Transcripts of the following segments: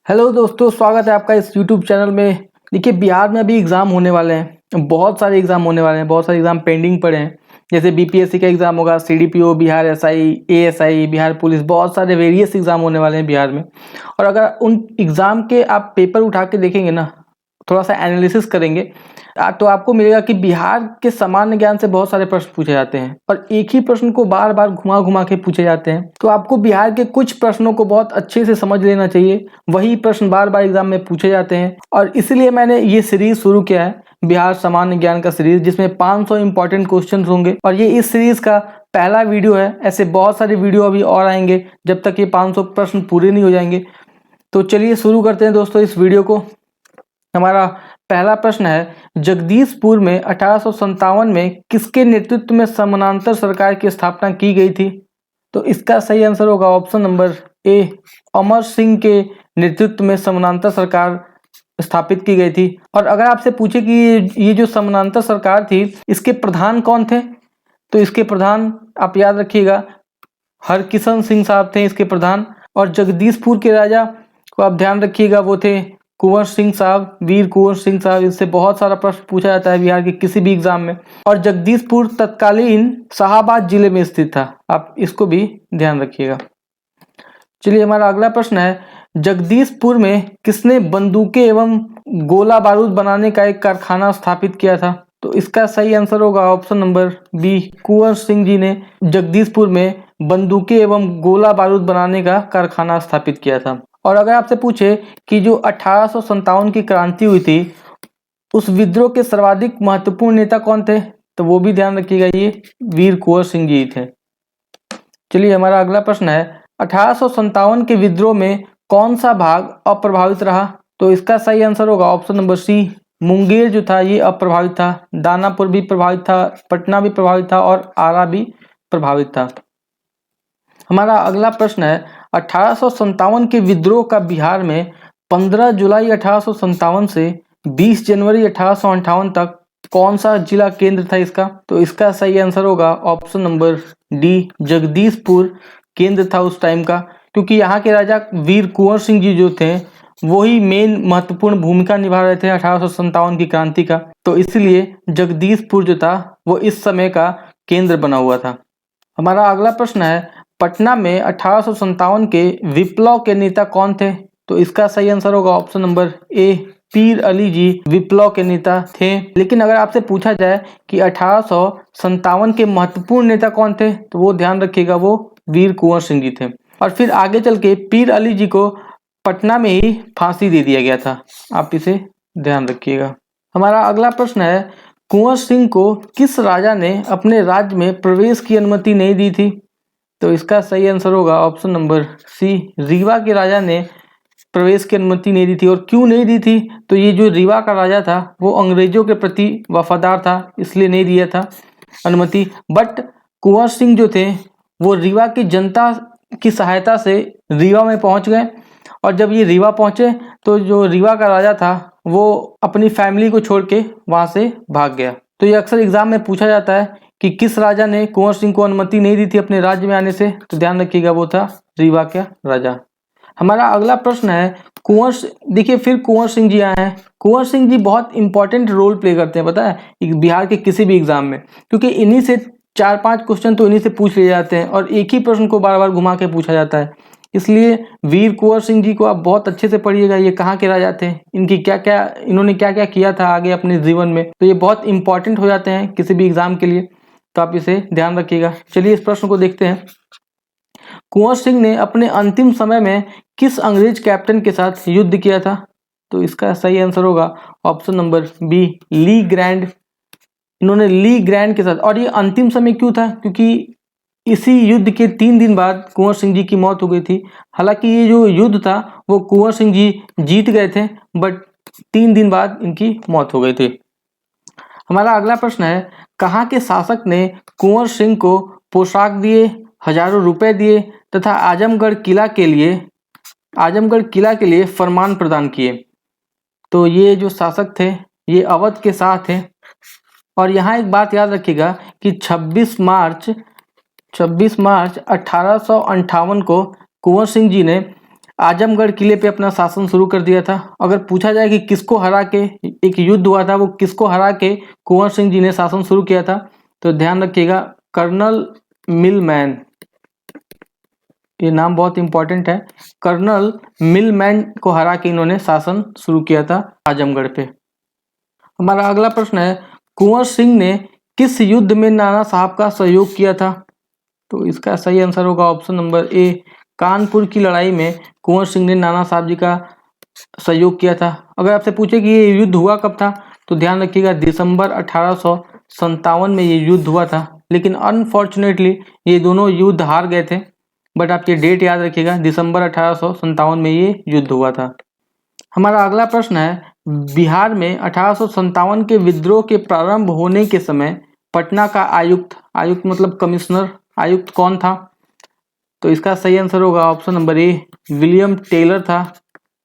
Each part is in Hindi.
हेलो दोस्तों, स्वागत है आपका इस यूट्यूब चैनल में। देखिए, बिहार में अभी एग्ज़ाम होने वाले हैं, बहुत सारे एग्ज़ाम होने वाले हैं, बहुत सारे एग्ज़ाम पेंडिंग पड़े हैं। जैसे बीपीएससी का एग्ज़ाम होगा, CDPO, Bihar SI, ASI, Bihar police, बहुत सारे वेरियस एग्ज़ाम होने वाले हैं बिहार में। और अगर उन एग्ज़ाम के आप पेपर उठा के देखेंगे ना, थोड़ा सा एनालिसिस करेंगे तो आपको मिलेगा कि बिहार के सामान्य ज्ञान से बहुत सारे प्रश्न पूछे जाते हैं और एक ही प्रश्न को बार बार घुमा घुमा के पूछे जाते हैं। तो आपको बिहार के कुछ प्रश्नों को बहुत अच्छे से समझ लेना चाहिए, वही प्रश्न बार बार एग्जाम में पूछे जाते हैं। और इसलिए मैंने ये सीरीज शुरू किया है, बिहार सामान्य ज्ञान का सीरीज, जिसमें 500 इंपॉर्टेंट क्वेश्चन होंगे। और ये इस सीरीज का पहला वीडियो है। ऐसे बहुत सारे वीडियो अभी और आएंगे जब तक ये 500 प्रश्न पूरे नहीं हो जाएंगे। तो चलिए शुरू करते हैं दोस्तों इस वीडियो को। हमारा पहला प्रश्न है, जगदीशपुर में 1857 में किसके नेतृत्व में समानांतर सरकार की स्थापना की गई थी? तो इसका सही आंसर होगा ऑप्शन नंबर ए, अमर सिंह के नेतृत्व में समानांतर सरकार स्थापित की गई थी। और अगर आपसे पूछे कि ये जो समानांतर सरकार थी, इसके प्रधान कौन थे, तो इसके प्रधान आप याद रखिएगा, हरकिशन सिंह साहब थे इसके प्रधान। और जगदीशपुर के राजा को आप ध्यान रखिएगा, वो थे कुंवर सिंह साहब, वीर कुंवर सिंह साहब। इससे बहुत सारा प्रश्न पूछा जाता है बिहार के किसी भी एग्जाम में। और जगदीशपुर तत्कालीन शाहाबाद जिले में स्थित था, आप इसको भी ध्यान रखिएगा। चलिए, हमारा अगला प्रश्न है, जगदीशपुर में किसने बंदूकें एवं गोला बारूद बनाने का एक कारखाना स्थापित किया था? तो इसका सही आंसर होगा option number B, Kunwar Singh ji ने जगदीशपुर में बंदूकें एवं गोला बारूद बनाने का कारखाना स्थापित किया था। और अगर आपसे पूछे कि जो 1857 की क्रांति हुई थी, उस विद्रोह के सर्वाधिक महत्वपूर्ण नेता कौन थे? तो वो भी ध्यान रखिएगा, ये वीर कुंवर सिंह जी थे। चलिए, हमारा अगला प्रश्न है, 1857 के विद्रोह में कौन सा भाग अप्रभावित रहा? तो इसका सही आंसर होगा ऑप्शन नंबर सी, मुंगेर जो था ये अप्रभावित था। दानापुर भी प्रभावित था, पटना भी प्रभावित था और आरा भी प्रभावित था। हमारा अगला प्रश्न है, 1857 के विद्रोह का बिहार में 15 जुलाई 1857 से 20 जनवरी 1858 तक कौन सा जिला केंद्र था इसका? तो इसका सही आंसर होगा ऑप्शन नंबर डी, जगदीशपुर केंद्र था उस टाइम का। क्योंकि यहाँ के राजा वीर कुंवर सिंह जी जो थे, वही मेन महत्वपूर्ण भूमिका निभा रहे थे 1857 की क्रांति का। तो इसलिए जगदीशपुर जो था वो इस समय का केंद्र बना हुआ था। हमारा अगला प्रश्न है, पटना में 1857 के विप्लव के नेता कौन थे? तो इसका सही आंसर होगा ऑप्शन नंबर ए, पीर अली जी विप्लव के नेता थे। लेकिन अगर आपसे पूछा जाए कि 1857 के महत्वपूर्ण नेता कौन थे, तो वो ध्यान रखिएगा, वो वीर कुंवर सिंह जी थे। और फिर आगे चल के पीर अली जी को पटना में ही फांसी दे दिया गया था, आप इसे ध्यान रखिएगा। हमारा अगला प्रश्न है, कुंवर सिंह को किस राजा ने अपने राज्य में प्रवेश की अनुमति नहीं दी थी? तो इसका सही आंसर होगा ऑप्शन नंबर सी, रीवा के राजा ने प्रवेश की अनुमति नहीं दी थी। और क्यों नहीं दी थी? तो ये जो रीवा का राजा था वो अंग्रेजों के प्रति वफादार था, इसलिए नहीं दिया था अनुमति। बट कुंवर सिंह जो थे वो रीवा की जनता की सहायता से रीवा में पहुंच गए। और जब ये रीवा पहुंचे तो जो रीवा का राजा था वो अपनी फैमिली को छोड़ के वहां से भाग गया। तो ये अक्सर एग्जाम में पूछा जाता है कि किस राजा ने कुंवर सिंह को अनुमति नहीं दी थी अपने राज्य में आने से, तो ध्यान रखिएगा वो था रीवा का राजा। हमारा अगला प्रश्न है, देखिए फिर कुंवर सिंह जी आए हैं। कुंवर सिंह जी बहुत इंपॉर्टेंट रोल प्ले करते हैं, पता है, बिहार के किसी भी एग्जाम में, क्योंकि इन्हीं से 4-5 क्वेश्चन तो इन्हीं से पूछ लिए जाते हैं और एक ही प्रश्न को बार बार घुमा के पूछा जाता है। इसलिए वीर कुंवर सिंह जी को आप बहुत अच्छे से पढ़िएगा, ये कहाँ के राजा थे, इन्होंने क्या क्या किया था आगे अपने जीवन में, तो ये बहुत इंपॉर्टेंट हो जाते हैं किसी भी एग्जाम के लिए, तो आप इसे ध्यान रखिएगा। चलिए इस प्रश्न को देखते हैं। कुंवर सिंह ने अपने अंतिम समय में किस अंग्रेज कैप्टन के साथ युद्ध किया था? तो इसका सही आंसर होगा option number B, Lee Grand. इन्होंने ली ग्रैंड के साथ। और ये अंतिम समय क्यों था? क्योंकि इसी युद्ध के 3 दिन बाद कुंवर सिंह जी की मौत हो गई थी। हालांकि ये जो युद्ध था वो कुंवर सिंह जी जीत गए थे, बट 3 दिन बाद इनकी मौत हो गई थी। हमारा अगला प्रश्न है, कहाँ के शासक ने कुंवर सिंह को पोशाक दिए, हजारों रुपए दिए तथा आजमगढ़ किला के लिए फरमान प्रदान किए? तो ये जो शासक थे ये अवध के शाह थे। और यहाँ एक बात याद रखिएगा कि 26 मार्च 1858 को कुंवर सिंह जी ने आजमगढ़ किले पे अपना शासन शुरू कर दिया था। अगर पूछा जाए कि किसको हरा के एक युद्ध हुआ था, वो किसको हरा के कुंवर सिंह जी ने शासन शुरू किया था, तो ध्यान रखिएगा कर्नल मिलमैन, ये नाम बहुत इंपॉर्टेंट है। कर्नल मिलमैन को हरा के इन्होंने शासन शुरू किया था आजमगढ़ पे। हमारा अगला प्रश्न है, कुंवर सिंह ने किस युद्ध में नाना साहब का सहयोग किया था? तो इसका सही आंसर होगा ऑप्शन नंबर ए, कानपुर की लड़ाई में कुंवर सिंह ने नाना साहब जी का सहयोग किया था। अगर आपसे पूछे कि ये युद्ध हुआ कब था, तो ध्यान रखिएगा दिसंबर 1857 में ये युद्ध हुआ था। लेकिन अनफॉर्चुनेटली ये दोनों युद्ध हार गए थे, बट आप ये डेट याद रखिएगा, दिसंबर 1857 में ये युद्ध हुआ था। हमारा अगला प्रश्न है, बिहार में 1857 के विद्रोह के प्रारंभ होने के समय पटना का आयुक्त, आयुक्त मतलब कमिश्नर, आयुक्त कौन था? तो इसका सही आंसर होगा option number A, William Taylor था।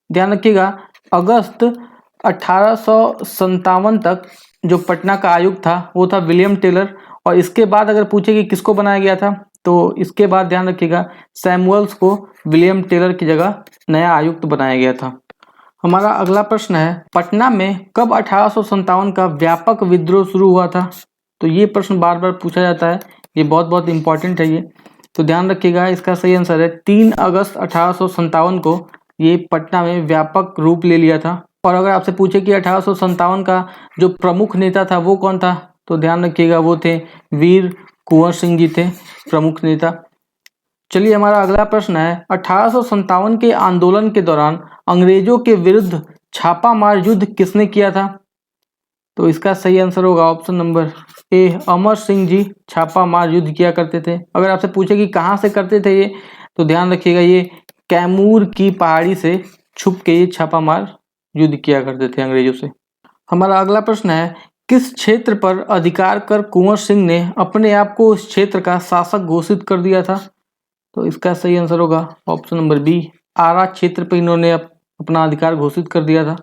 ध्यान रखिएगा अगस्त 1857 तक जो पटना का आयुक्त था वो था विलियम टेलर, और इसके बाद अगर पूछे कि किसको बनाया गया था, तो इसके बाद ध्यान रखिएगा सैमुअल्स को विलियम टेलर की जगह नया आयुक्त बनाया गया था। हमारा अगला प्रश्न है, पटना में कब 1857 का व्यापक विद्रोह शुरू हुआ था? तो ये प्रश्न बार बार पूछा जाता है, ये बहुत बहुत इंपॉर्टेंट है ये, तो ध्यान रखिएगा इसका सही आंसर है 3 अगस्त 1857 को ये पटना में व्यापक रूप ले लिया था। और अगर आपसे पूछे कि 1857 का जो प्रमुख नेता था वो कौन था, तो ध्यान रखिएगा वो थे वीर कुंवर सिंह जी थे प्रमुख नेता। चलिए हमारा अगला प्रश्न है, 1857 के आंदोलन के दौरान अंग्रेजों के विरुद्ध छापामार युद्ध किसने किया था? तो इसका सही आंसर होगा ऑप्शन नंबर ए, अमर सिंह जी छापामार युद्ध किया करते थे। अगर आपसे पूछे कि कहाँ से करते थे ये, तो ध्यान रखिएगा ये कैमूर की पहाड़ी से छुप के ये छापामार युद्ध किया करते थे अंग्रेजों से। हमारा अगला प्रश्न है, किस क्षेत्र पर अधिकार कर कुंवर सिंह ने अपने आप को उस क्षेत्र का शासक घोषित कर दिया था? तो इसका सही आंसर होगा ऑप्शन नंबर बी, आरा क्षेत्र पर इन्होंने अपना अधिकार घोषित कर दिया था।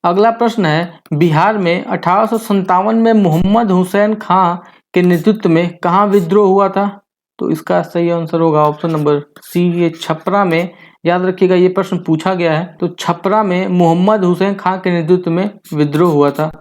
अगला प्रश्न है, बिहार में 1857 में मोहम्मद हुसैन खां के नेतृत्व में कहाँ विद्रोह हुआ था? तो इसका सही आंसर होगा ऑप्शन नंबर सी, ये छपरा में। याद रखिएगा ये प्रश्न पूछा गया है, तो छपरा में मोहम्मद हुसैन खां के नेतृत्व में विद्रोह हुआ था।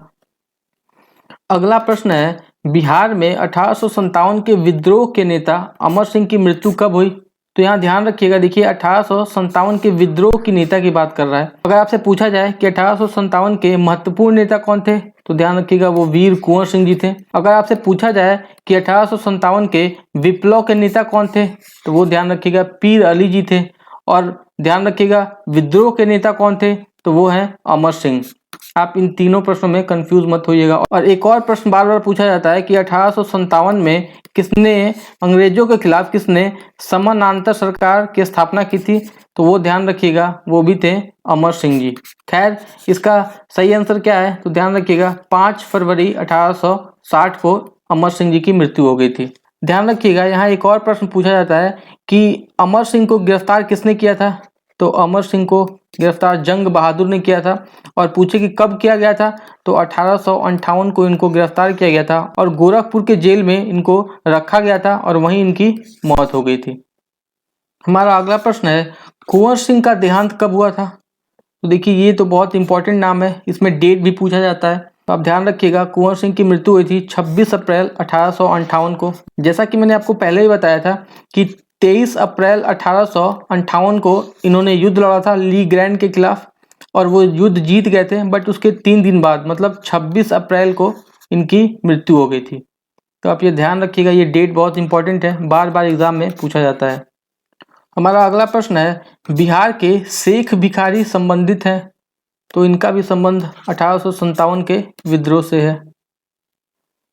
अगला प्रश्न है, बिहार में 1857 के विद्रोह के नेता अमर सिंह की मृत्यु कब हुई? तो यहाँ ध्यान रखिएगा, देखिए 1857 के विद्रोह की नेता की बात कर रहा है। अगर आपसे पूछा जाए कि 1857 के महत्वपूर्ण नेता कौन थे, तो ध्यान रखिएगा वो वीर कुंवर सिंह जी थे। अगर आपसे पूछा जाए कि 1857 के विप्लव के नेता कौन थे, तो वो ध्यान रखिएगा पीर अली जी थे। और ध्यान रखिएगा विद्रोह के नेता कौन थे, तो वो है अमर सिंह। आप इन तीनों प्रश्नों में कंफ्यूज मत होइएगा। और एक और प्रश्न बार बार पूछा जाता है कि 1857 में किसने अंग्रेजों के खिलाफ किसने समानांतर सरकार की स्थापना की थी? तो वो ध्यान रखिएगा वो भी थे अमर सिंह जी। खैर इसका सही आंसर क्या है, तो ध्यान रखिएगा 5 फरवरी 1860 को अमर सिंह जी की मृत्यु हो गई थी। ध्यान रखिएगा यहाँ एक और प्रश्न पूछा जाता है कि अमर सिंह को गिरफ्तार किसने किया था? तो अमर सिंह को गिरफ्तार जंग बहादुर ने किया था। और पूछे कि कब किया गया था, तो 1858 को इनको गिरफ्तार किया गया था और गोरखपुर के जेल में इनको रखा गया था और वहीं इनकी मौत हो गई थी। हमारा अगला प्रश्न है, कुंवर सिंह का देहांत कब हुआ था? तो देखिए ये तो बहुत इंपॉर्टेंट नाम है, इसमें डेट भी पूछा जाता है, तो आप ध्यान रखिएगा कुंवर सिंह की मृत्यु हुई थी 26 अप्रैल 1858 को। जैसा कि मैंने आपको पहले ही बताया था कि 23 अप्रैल 1858 को इन्होंने युद्ध लड़ा था ली ग्रैंड के खिलाफ, और वो युद्ध जीत गए थे, बट उसके 3 दिन बाद मतलब 26 अप्रैल को इनकी मृत्यु हो गई थी। तो आप ये ध्यान रखिएगा, ये डेट बहुत इंपॉर्टेंट है, बार बार एग्जाम में पूछा जाता है। हमारा अगला प्रश्न है, बिहार के शेख भिखारी संबंधित हैं, तो इनका भी संबंध 1857 के विद्रोह से है।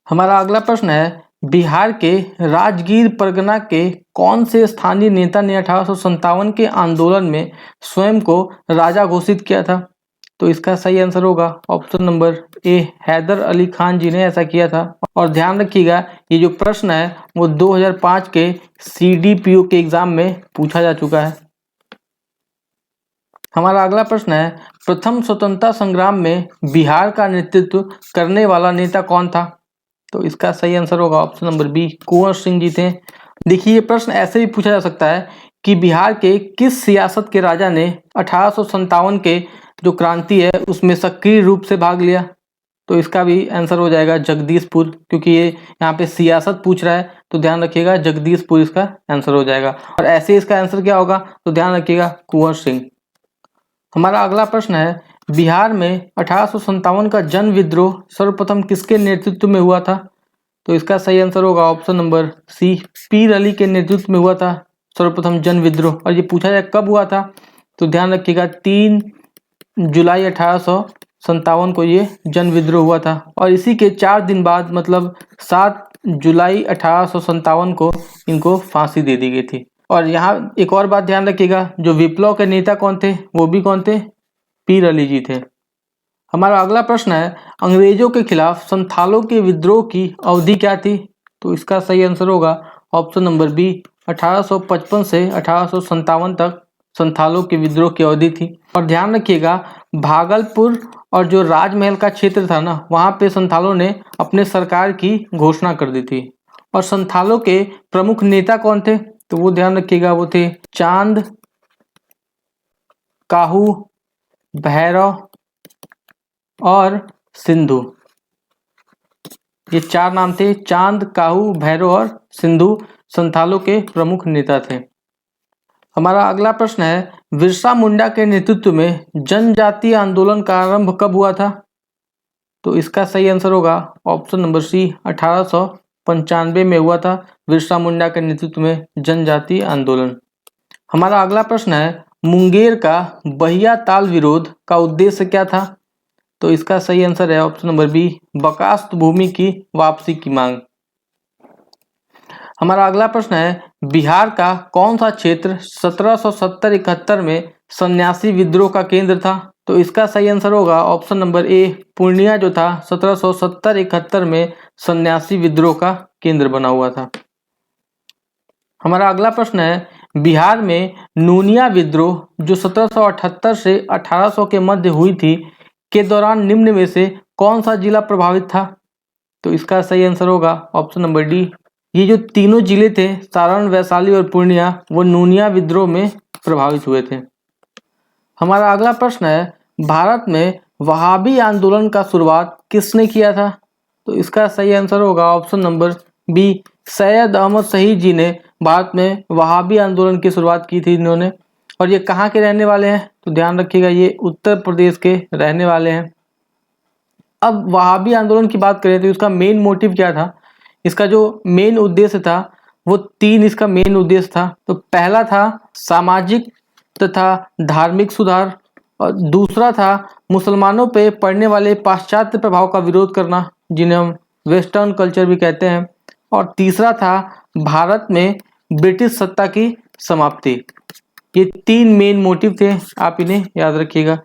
हमारा अगला प्रश्न है, बिहार के राजगीर परगना के कौन से स्थानीय नेता ने 1857 के आंदोलन में स्वयं को राजा घोषित किया था? तो इसका सही आंसर होगा option number A, Haider Ali Khan ji ने ऐसा किया था। और ध्यान रखिएगा ये जो प्रश्न है वो 2005 के CDPO के एग्जाम में पूछा जा चुका है। हमारा अगला प्रश्न है, प्रथम स्वतंत्रता संग्राम में बिहार का नेतृत्व करने वाला नेता कौन था? तो इसका सही आंसर होगा option number B, Kunwar Singh ji थे। देखिए ये प्रश्न ऐसे भी पूछा जा सकता है कि बिहार के किस सियासत के राजा ने 1857 के जो क्रांति है उसमें सक्रिय रूप से भाग लिया? तो इसका भी आंसर हो जाएगा जगदीशपुर, क्योंकि ये यहाँ पे सियासत पूछ रहा है तो ध्यान रखिएगा जगदीशपुर इसका आंसर हो जाएगा। और ऐसे इसका आंसर क्या होगा तो ध्यान रखिएगा कुंवर सिंह। हमारा अगला प्रश्न है, बिहार में 1857 का जन विद्रोह सर्वप्रथम किसके नेतृत्व में हुआ था? तो इसका सही आंसर होगा ऑप्शन नंबर सी, पीर अली के नेतृत्व में हुआ था सर्वप्रथम जन विद्रोह। और ये पूछा जाए कब हुआ था तो ध्यान रखिएगा 3 जुलाई 1857 को ये जन विद्रोह हुआ था। और इसी के 4 दिन बाद मतलब 7 जुलाई 1857 को इनको फांसी दे दी गई थी। और यहाँ एक और बात ध्यान रखिएगा, जो विप्लव के नेता कौन थे वो भी कौन थे? पीर अली जी थे। हमारा अगला प्रश्न है, अंग्रेजों के खिलाफ संथालों के विद्रोह की अवधि क्या थी? तो इसका सही आंसर होगा ऑप्शन नंबर बी, 1855 से 1857 तक संथालों के विद्रोह की अवधि थी। और ध्यान रखिएगा भागलपुर और जो राजमहल का क्षेत्र था ना, वहाँ पे संथालों ने अपने सरकार की घोषणा कर दी थी। और संथालों के प्रमुख नेता कौन थे? तो वो ध्यान रखिएगा वो थे चांद, काहू, भैरव और सिंधु। ये 4 नाम थे, चांद, काहू, भैरव और सिंधु संथालों के प्रमुख नेता थे। हमारा अगला प्रश्न है, बिरसा मुंडा के नेतृत्व में जनजातीय आंदोलन का आरंभ कब हुआ था? तो इसका सही आंसर होगा ऑप्शन नंबर सी, 1895 में हुआ था बिरसा मुंडा के नेतृत्व में जनजातीय आंदोलन। हमारा अगला प्रश्न है, मुंगेर का बहिया ताल विरोध का उद्देश्य क्या था? तो इसका सही आंसर है ऑप्शन नंबर बी, बकास्त भूमि की वापसी की मांग। हमारा अगला प्रश्न है, बिहार का कौन सा क्षेत्र 1770-71 में सन्यासी विद्रोह का केंद्र था? तो इसका सही आंसर होगा ऑप्शन नंबर ए, पूर्णिया जो था 1770-71 में सन्यासी विद्रोह का केंद्र बना हुआ था। हमारा अगला प्रश्न है, बिहार में नूनिया विद्रोह जो 1778 से 1800 के मध्य हुई थी के दौरान निम्न में से कौन सा जिला प्रभावित था? तो इसका सही आंसर होगा ऑप्शन नंबर डी, ये जो तीनों जिले थे सारण, वैशाली और पूर्णिया, वो नूनिया विद्रोह में प्रभावित हुए थे। हमारा अगला प्रश्न है, भारत में वहाबी आंदोलन का शुरुआत किसने किया था? तो इसका सही आंसर होगा option number B, Syed Ahmad Shahid ji ने भारत में वहाबी आंदोलन की शुरुआत की थी इन्होंने। और ये कहाँ के रहने वाले हैं? तो ध्यान रखिएगा ये उत्तर प्रदेश के रहने वाले हैं। अब वहाबी आंदोलन की बात करें तो इसका मेन मोटिव क्या था? इसका जो मेन उद्देश्य था वो 3 इसका मेन उद्देश्य था। तो पहला था सामाजिक तथा धार्मिक सुधार, और दूसरा था मुसलमानों पे पड़ने वाले पाश्चात्य प्रभाव का विरोध करना, जिन्हें हम वेस्टर्न कल्चर भी कहते हैं, और तीसरा था भारत में ब्रिटिश सत्ता की समाप्ति। ये 3 मेन मोटिव थे, आप इन्हें याद रखिएगा।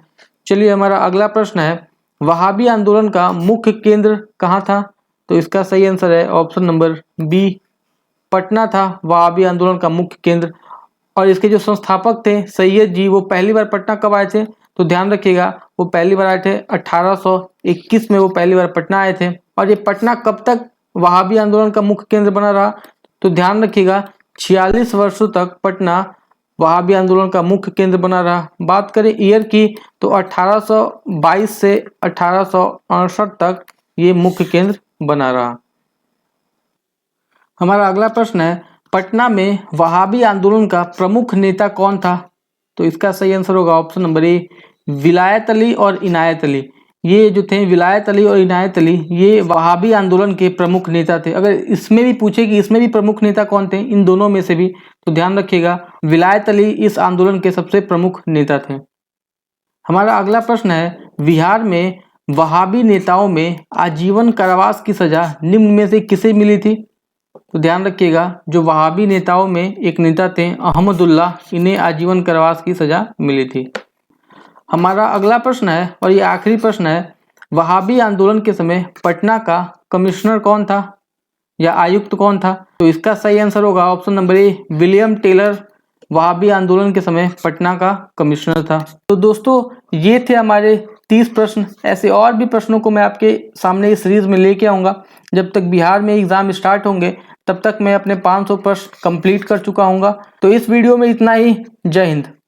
चलिए हमारा अगला प्रश्न है, वहाबी आंदोलन का मुख्य केंद्र कहाँ था? तो इसका सही आंसर है ऑप्शन नंबर बी, पटना था वहाबी आंदोलन का मुख्य केंद्र। और इसके जो संस्थापक थे सैयद जी, वो पहली बार पटना कब आए थे? तो ध्यान रखिएगा वो पहली बार आए थे 1821 में, वो पहली बार पटना आए थे। और ये पटना कब तक वहाबी आंदोलन का मुख्य केंद्र बना रहा? तो ध्यान रखिएगा 46 वर्षों तक पटना वहाबी आंदोलन का मुख्य केंद्र बना रहा। बात करें ईयर की तो 1822 से 1868 तक ये मुख्य केंद्र बना रहा। हमारा अगला प्रश्न है, पटना में वहाबी आंदोलन का प्रमुख नेता कौन था? तो इसका सही आंसर होगा ऑप्शन नंबर ए, विलायत अली और इनायत अली। ये जो थे विलायत अली और इनायत अली, ये वहाबी आंदोलन के प्रमुख नेता थे। अगर इसमें भी पूछे कि इसमें भी प्रमुख नेता कौन थे इन दोनों में से भी, तो ध्यान रखिएगा विलायत अली इस आंदोलन के सबसे प्रमुख नेता थे। हमारा अगला प्रश्न है, बिहार में वहाबी नेताओं में आजीवन कारावास की सजा निम्न में से किसे मिली थी? तो ध्यान रखिएगा जो वहाबी नेताओं में एक नेता थे अहमदुल्ला, इन्हें आजीवन कारावास की सजा मिली थी। हमारा अगला प्रश्न है और ये आखिरी प्रश्न है, वहाबी आंदोलन के समय पटना का कमिश्नर कौन था या आयुक्त कौन था? तो इसका सही आंसर होगा option number A, William Taylor वहाबी आंदोलन के समय पटना का कमिश्नर था। तो दोस्तों ये थे हमारे 30 प्रश्न। ऐसे और भी प्रश्नों को मैं आपके सामने इस सीरीज में लेके आऊँगा। जब तक बिहार में एग्ज़ाम स्टार्ट होंगे तब तक मैं अपने 500 प्रश्न कंप्लीट कर चुका हूँगा। तो इस वीडियो में इतना ही। जय हिंद।